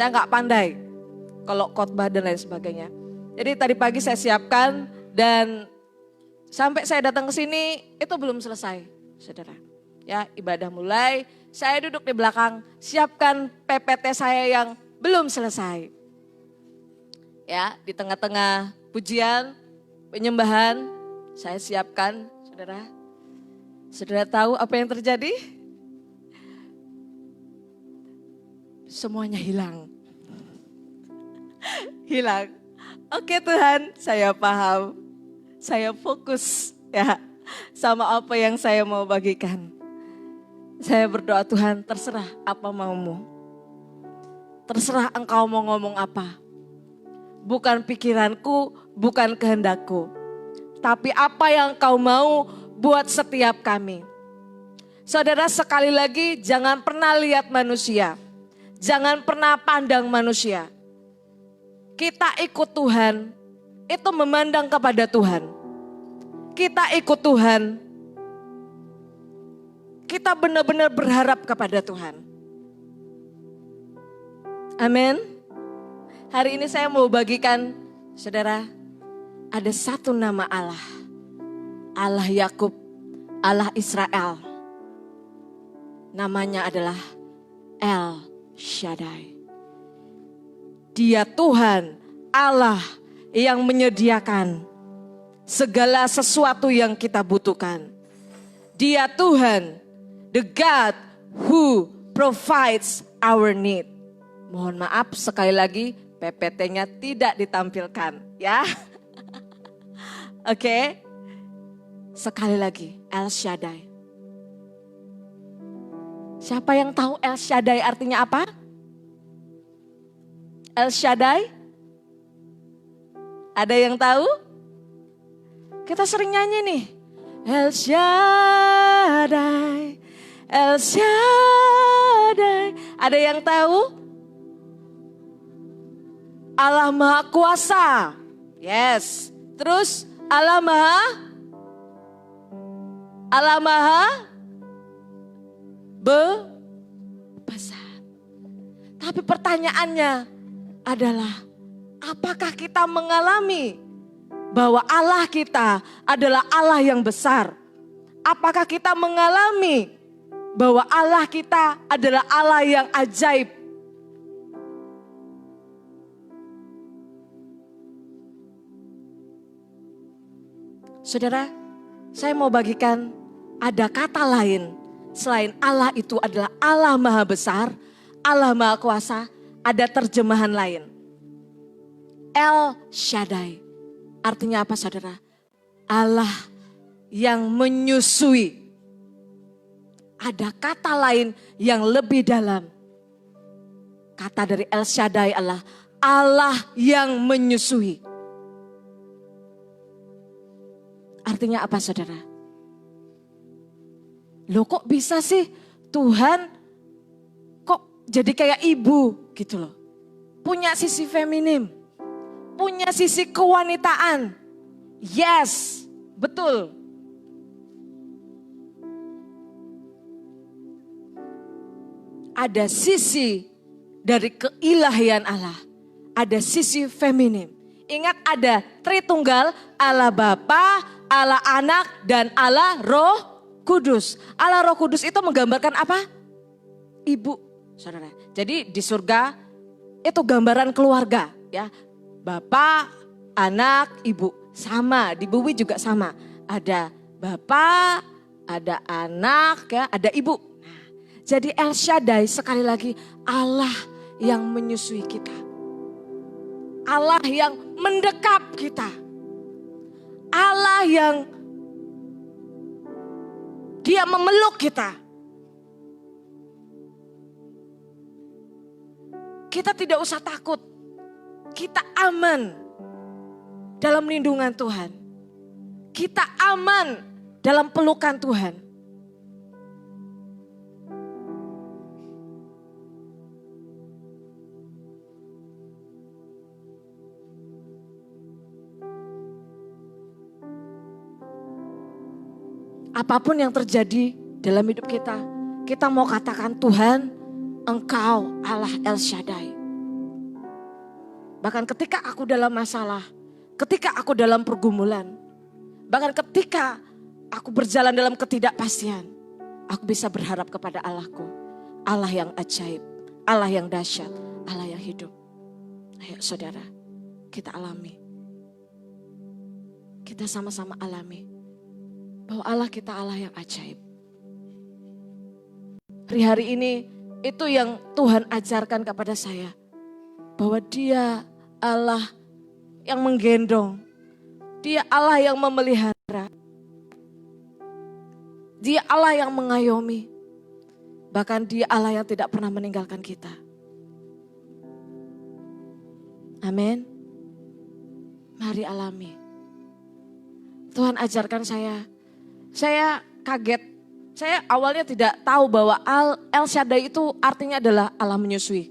Saya nggak pandai kalau khotbah dan lain sebagainya. Jadi tadi pagi saya siapkan dan sampai saya datang ke sini itu belum selesai, saudara. Ya, ibadah mulai, saya duduk di belakang, siapkan PPT saya yang belum selesai. Ya, di tengah-tengah pujian, penyembahan, saya siapkan, saudara. Saudara tahu apa yang terjadi? Semuanya hilang. Hilang. Oke Tuhan, saya paham. Saya fokus ya sama apa yang saya mau bagikan. Saya berdoa Tuhan, terserah apa maumu. Terserah engkau mau ngomong apa. Bukan pikiranku, bukan kehendakku. Tapi apa yang engkau mau buat setiap kami. Saudara, sekali lagi jangan pernah lihat manusia. Jangan pernah pandang manusia. Kita ikut Tuhan, itu memandang kepada Tuhan. Kita ikut Tuhan, kita benar-benar berharap kepada Tuhan. Amin. Hari ini saya mau bagikan, saudara, ada satu nama Allah. Allah Yakub, Allah Israel. Namanya adalah El Shaddai. Dia Tuhan, Allah yang menyediakan segala sesuatu yang kita butuhkan. Dia Tuhan, the God who provides our need. Mohon maaf sekali lagi PPT-nya tidak ditampilkan ya. Oke. Sekali lagi El Shaddai. Siapa yang tahu El Shaddai artinya apa? El Shaddai? Ada yang tahu? Kita sering nyanyi nih. El Shaddai, El Shaddai. Ada yang tahu? Allah Maha Kuasa. Yes. Terus Allah Maha besar. Tapi pertanyaannya adalah, apakah kita mengalami bahwa Allah kita adalah Allah yang besar? Apakah kita mengalami bahwa Allah kita adalah Allah yang ajaib? Saudara, saya mau bagikan ada kata lain selain Allah itu adalah Allah Maha Besar, Allah Maha Kuasa. Ada terjemahan lain. El Shaddai. Artinya apa saudara? Allah yang menyusui. Ada kata lain yang lebih dalam. Kata dari El Shaddai adalah Allah yang menyusui. Artinya apa saudara? Loh kok bisa sih Tuhan kok jadi kayak ibu gitu loh. Punya sisi feminim. Punya sisi kewanitaan. Yes, betul. Ada sisi dari keilahian Allah. Ada sisi feminim. Ingat ada Tritunggal, Allah Bapa, Allah Anak, dan Allah Roh Kudus. Allah Roh Kudus itu menggambarkan apa? Ibu, saudara. Jadi di surga itu gambaran keluarga ya. Bapak, anak, ibu. Sama, di bumi juga sama. Ada bapak, ada anak, ya, ada ibu. Nah, jadi El Shaddai sekali lagi Allah yang menyusui kita. Allah yang mendekap kita. Allah yang dia memeluk kita. Kita tidak usah takut. Kita aman dalam lindungan Tuhan. Kita aman dalam pelukan Tuhan. Apapun yang terjadi dalam hidup kita, kita mau katakan Tuhan, Engkau Allah El Shaddai. Bahkan ketika aku dalam masalah, ketika aku dalam pergumulan, bahkan ketika aku berjalan dalam ketidakpastian, aku bisa berharap kepada Allahku. Allah yang ajaib, Allah yang dahsyat, Allah yang hidup. Ayo saudara, kita alami. Kita sama-sama alami bahwa Allah kita Allah yang ajaib. Hari-hari ini itu yang Tuhan ajarkan kepada saya. Bahwa Dia Allah yang menggendong. Dia Allah yang memelihara. Dia Allah yang mengayomi. Bahkan Dia Allah yang tidak pernah meninggalkan kita. Amin. Mari alami. Tuhan ajarkan saya. Saya kaget. Saya awalnya tidak tahu bahwa El Shaddai itu artinya adalah Allah menyusui.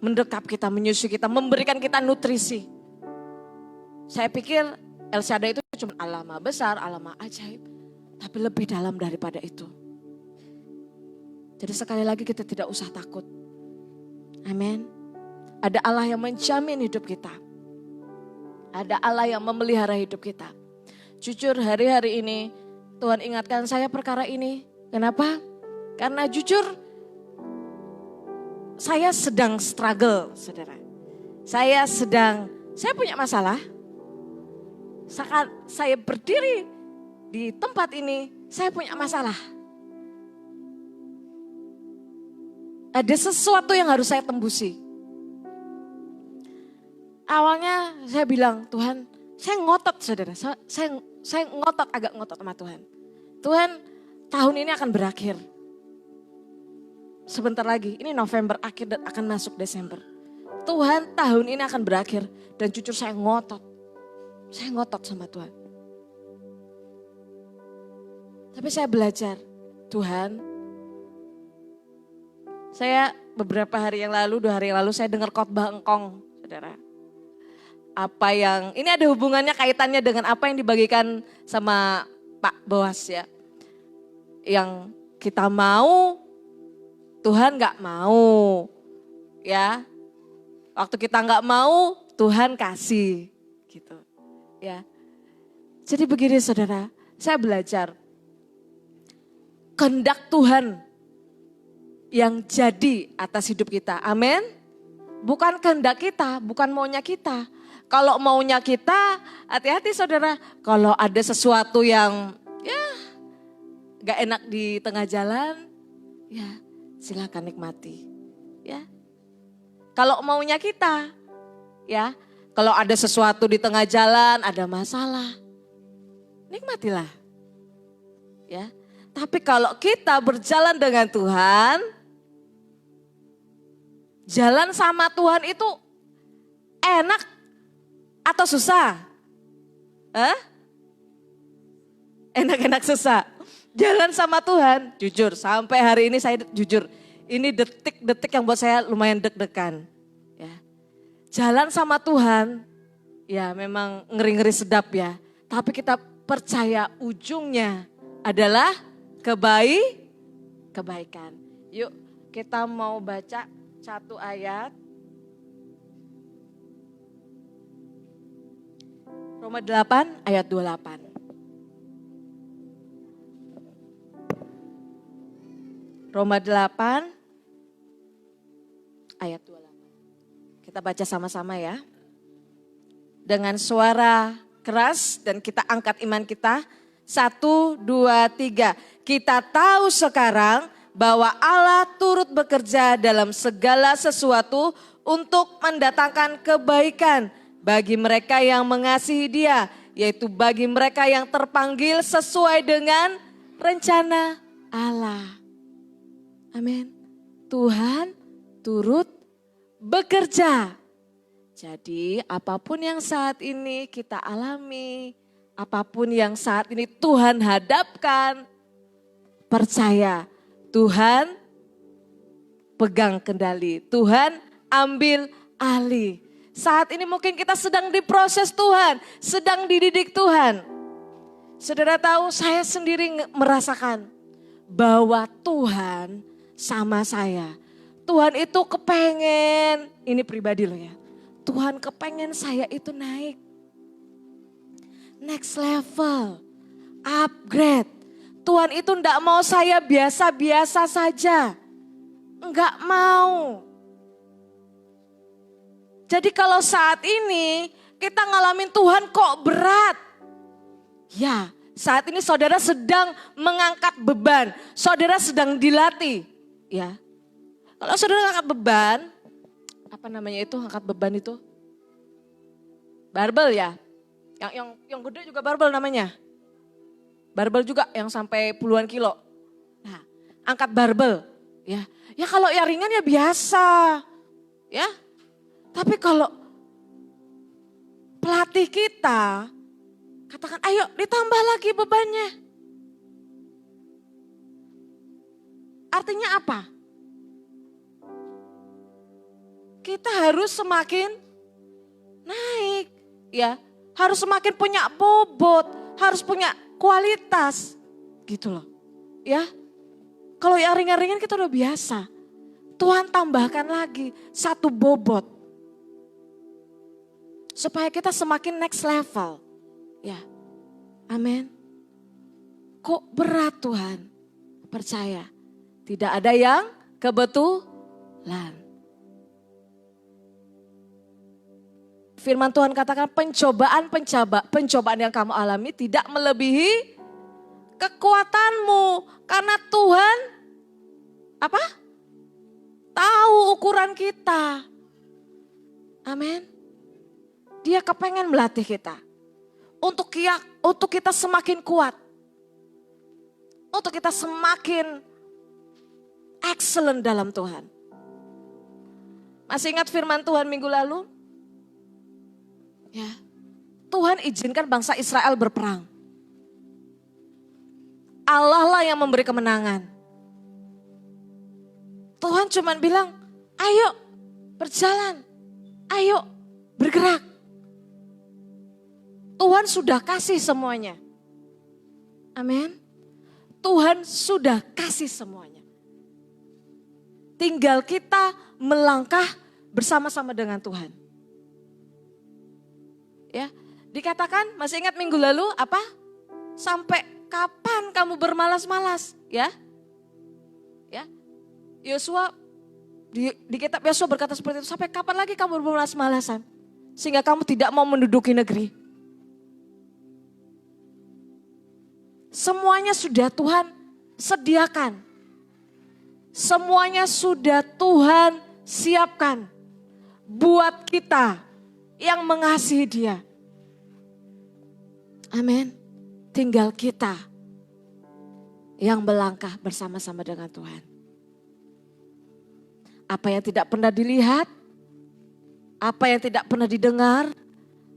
Mendekap kita, menyusui kita, memberikan kita nutrisi. Saya pikir El Shaddai itu cuma Allah Maha Besar, Allah Maha Ajaib. Tapi lebih dalam daripada itu. Jadi sekali lagi kita tidak usah takut. Amin. Ada Allah yang menjamin hidup kita. Ada Allah yang memelihara hidup kita. Jujur hari-hari ini Tuhan ingatkan saya perkara ini. Kenapa? Karena jujur saya sedang struggle, saudara. Saya punya masalah. Saat saya berdiri di tempat ini, saya punya masalah. Ada sesuatu yang harus saya tembusi. Awalnya saya bilang, Tuhan, saya ngotot saudara. Saya ngotot, agak ngotot sama Tuhan. Tuhan, tahun ini akan berakhir. Sebentar lagi, ini November akhir dan akan masuk Desember. Tuhan, tahun ini akan berakhir. Dan jujur saya ngotot. Saya ngotot sama Tuhan. Tapi saya belajar, Tuhan, saya beberapa hari yang lalu, 2 hari yang lalu saya dengar khotbah engkong, saudara. Apa yang, ini ada hubungannya kaitannya dengan apa yang dibagikan sama Pak Boas ya. Yang kita mau, Tuhan gak mau, ya. Waktu kita gak mau, Tuhan kasih, gitu, ya. Jadi begini saudara, saya belajar. Kehendak Tuhan yang jadi atas hidup kita, amin. Bukan kehendak kita, bukan maunya kita. Kalau maunya kita, hati-hati saudara. Kalau ada sesuatu yang, ya, gak enak di tengah jalan, ya. Silakan nikmati, ya. Kalau maunya kita, ya, kalau ada sesuatu di tengah jalan, ada masalah, nikmatilah, ya. Tapi kalau kita berjalan dengan Tuhan, jalan sama Tuhan itu enak atau susah? Enak-enak susah. Jalan sama Tuhan, jujur sampai hari ini saya jujur, ini detik-detik yang buat saya lumayan deg-degan. Ya. Jalan sama Tuhan, ya memang ngeri-ngeri sedap ya. Tapi kita percaya ujungnya adalah kebaikan. Yuk kita mau baca 1 ayat. Roma 8 ayat 28. Roma 8 ayat 28. Kita baca sama-sama ya. Dengan suara keras dan kita angkat iman kita. 1, 2, 3. Kita tahu sekarang bahwa Allah turut bekerja dalam segala sesuatu untuk mendatangkan kebaikan bagi mereka yang mengasihi Dia, yaitu bagi mereka yang terpanggil sesuai dengan rencana Allah. Amin. Tuhan turut bekerja. Jadi apapun yang saat ini kita alami, apapun yang saat ini Tuhan hadapkan, percaya Tuhan pegang kendali, Tuhan ambil alih. Saat ini mungkin kita sedang diproses Tuhan, sedang dididik Tuhan. Saudara tahu saya sendiri merasakan bahwa Tuhan sama saya. Tuhan itu kepengen, ini pribadi loh ya. Tuhan kepengen saya itu naik. Next level, upgrade. Tuhan itu enggak mau saya biasa-biasa saja. Enggak mau. Jadi kalau saat ini kita ngalamin Tuhan kok berat. Ya, saat ini saudara sedang mengangkat beban. Saudara sedang dilatih. Ya, kalau saudara angkat beban, apa namanya itu angkat beban itu? Barbel ya. Yang gede juga barbel namanya. Barbel juga yang sampai puluhan kilo. Nah, angkat barbel ya. Ya kalau yang ringan ya biasa. Ya. Tapi kalau pelatih kita katakan ayo ditambah lagi bebannya. Artinya apa? Kita harus semakin naik, ya. Harus semakin punya bobot, harus punya kualitas, gitu loh. Ya, kalau yang ringan-ringan kita udah biasa. Tuhan tambahkan lagi satu bobot. Supaya kita semakin next level. Ya, amin. Kok berat Tuhan? Percaya, tidak ada yang kebetulan. Firman Tuhan katakan pencobaan yang kamu alami tidak melebihi kekuatanmu. Karena Tuhan apa? Tahu ukuran kita. Amin. Dia kepengen melatih kita. Untuk kita semakin kuat. Untuk kita semakin excellent dalam Tuhan. Masih ingat firman Tuhan minggu lalu? Ya, Tuhan izinkan bangsa Israel berperang. Allah lah yang memberi kemenangan. Tuhan cuma bilang, ayo berjalan, ayo bergerak. Tuhan sudah kasih semuanya. Amin. Tuhan sudah kasih semuanya. Tinggal kita melangkah bersama-sama dengan Tuhan. Ya, dikatakan masih ingat minggu lalu apa? Sampai kapan kamu bermalas-malas? Ya, ya. Yosua di kitab Yosua berkata seperti itu. Sampai kapan lagi kamu bermalas-malasan? Sehingga kamu tidak mau menduduki negeri. Semuanya sudah Tuhan sediakan. Semuanya sudah Tuhan siapkan buat kita yang mengasihi Dia. Amin. Tinggal kita yang melangkah bersama-sama dengan Tuhan. Apa yang tidak pernah dilihat, apa yang tidak pernah didengar,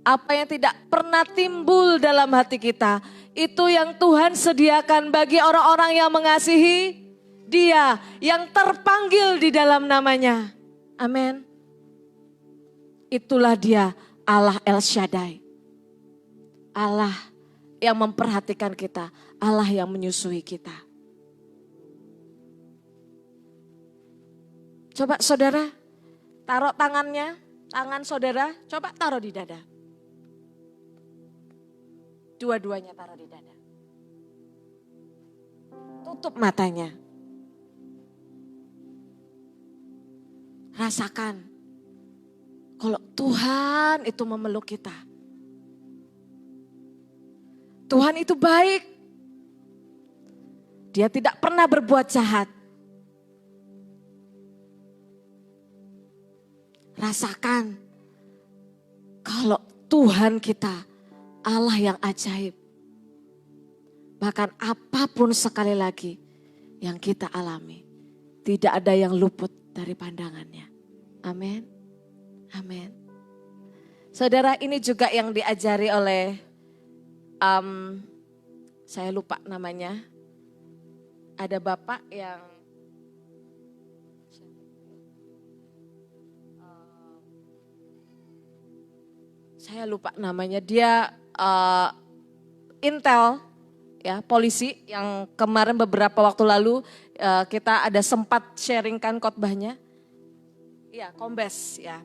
apa yang tidak pernah timbul dalam hati kita, itu yang Tuhan sediakan bagi orang-orang yang mengasihi Dia, yang terpanggil di dalam namanya. Amin. Itulah Dia, Allah El Shaddai. Allah yang memperhatikan kita, Allah yang menyusui kita. Coba saudara, taruh tangannya, tangan saudara, coba taruh di dada. Dua-duanya taruh di dada. Tutup matanya. Rasakan kalau Tuhan itu memeluk kita. Tuhan itu baik. Dia tidak pernah berbuat jahat. Rasakan kalau Tuhan kita Allah yang ajaib. Bahkan apapun sekali lagi yang kita alami, tidak ada yang luput dari pandangannya. Amin. Amin. Saudara, ini juga yang diajari oleh saya lupa namanya. Ada bapak yang saya lupa namanya. Dia intel ya, polisi yang kemarin beberapa waktu lalu kita ada sempat sharingkan khotbahnya. Iya, kombes ya.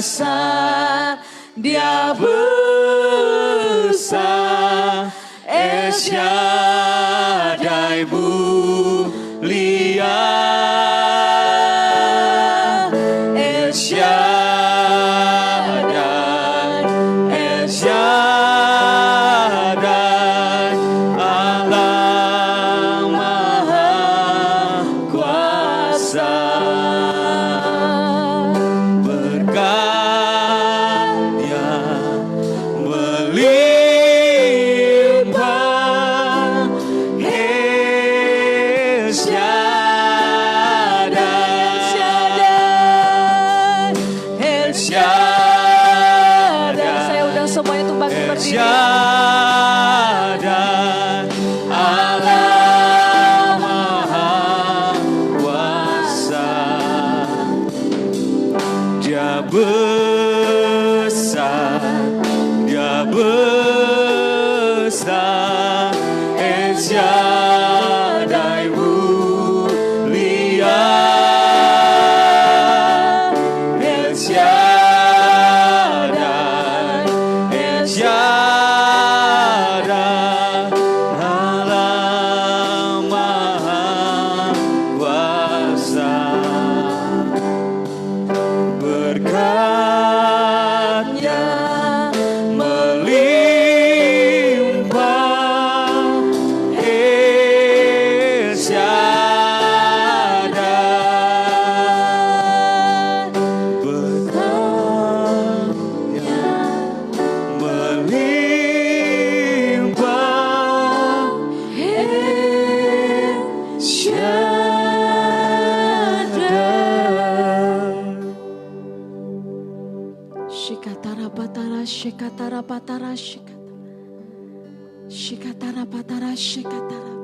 besar, Dia besar. El Shaddai mulia, El Shaddai, El Shaddai, Allah Maha Kuasa. Berkat-Nya melimpah, El Shaddai, El Shaddai. Saya undang semuanya untuk bangkit berdiri. El Shaddai, Allah Maha Kuasa. Dia besar, Dia besar. El Shaddai mulia, El Shaddai, El Shaddai, Allah Maha Kuasa. Berkat-Nya melimpah, El Shaddai. Berkat-Nya melimpah, El Shaddai. Shikatara patara, shikatara patara, shikatara patara, shikatara.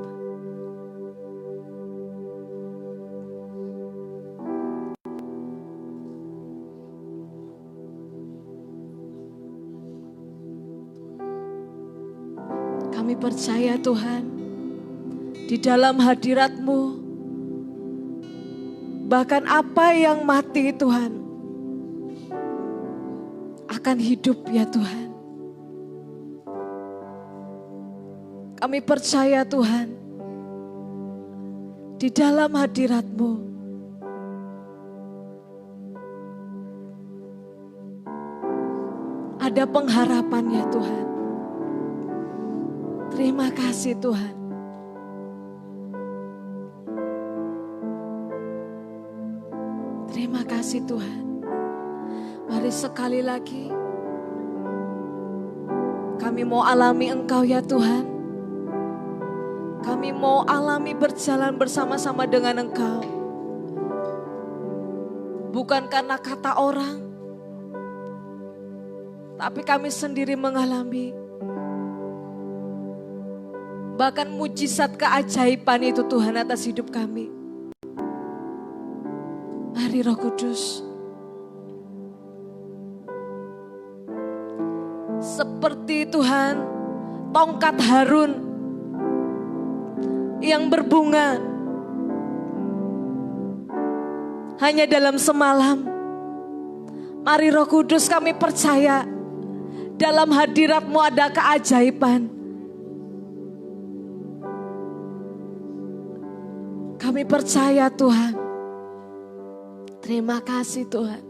Kami percaya Tuhan, di dalam hadirat-Mu, bahkan apa yang mati Tuhan, akan hidup ya Tuhan. Kami percaya Tuhan, di dalam hadirat-Mu, ada pengharapan ya Tuhan. Terima kasih Tuhan. Terima kasih Tuhan. Mari sekali lagi kami mau alami Engkau ya Tuhan. Kami mau alami berjalan bersama-sama dengan Engkau. Bukan karena kata orang, tapi kami sendiri mengalami. Bahkan mujizat keajaiban itu Tuhan atas hidup kami. Mari Roh Kudus, seperti Tuhan tongkat Harun yang berbunga hanya dalam semalam. Mari Roh Kudus, kami percaya dalam hadirat-Mu ada keajaiban. Kami percaya Tuhan. Terima kasih Tuhan.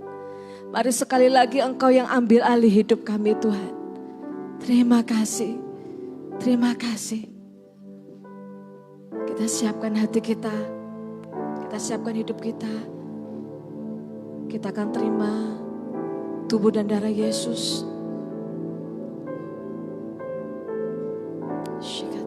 Mari sekali lagi Engkau yang ambil alih hidup kami Tuhan. Terima kasih. Terima kasih. Kita siapkan hati kita. Kita siapkan hidup kita. Kita akan terima tubuh dan darah Yesus. Shika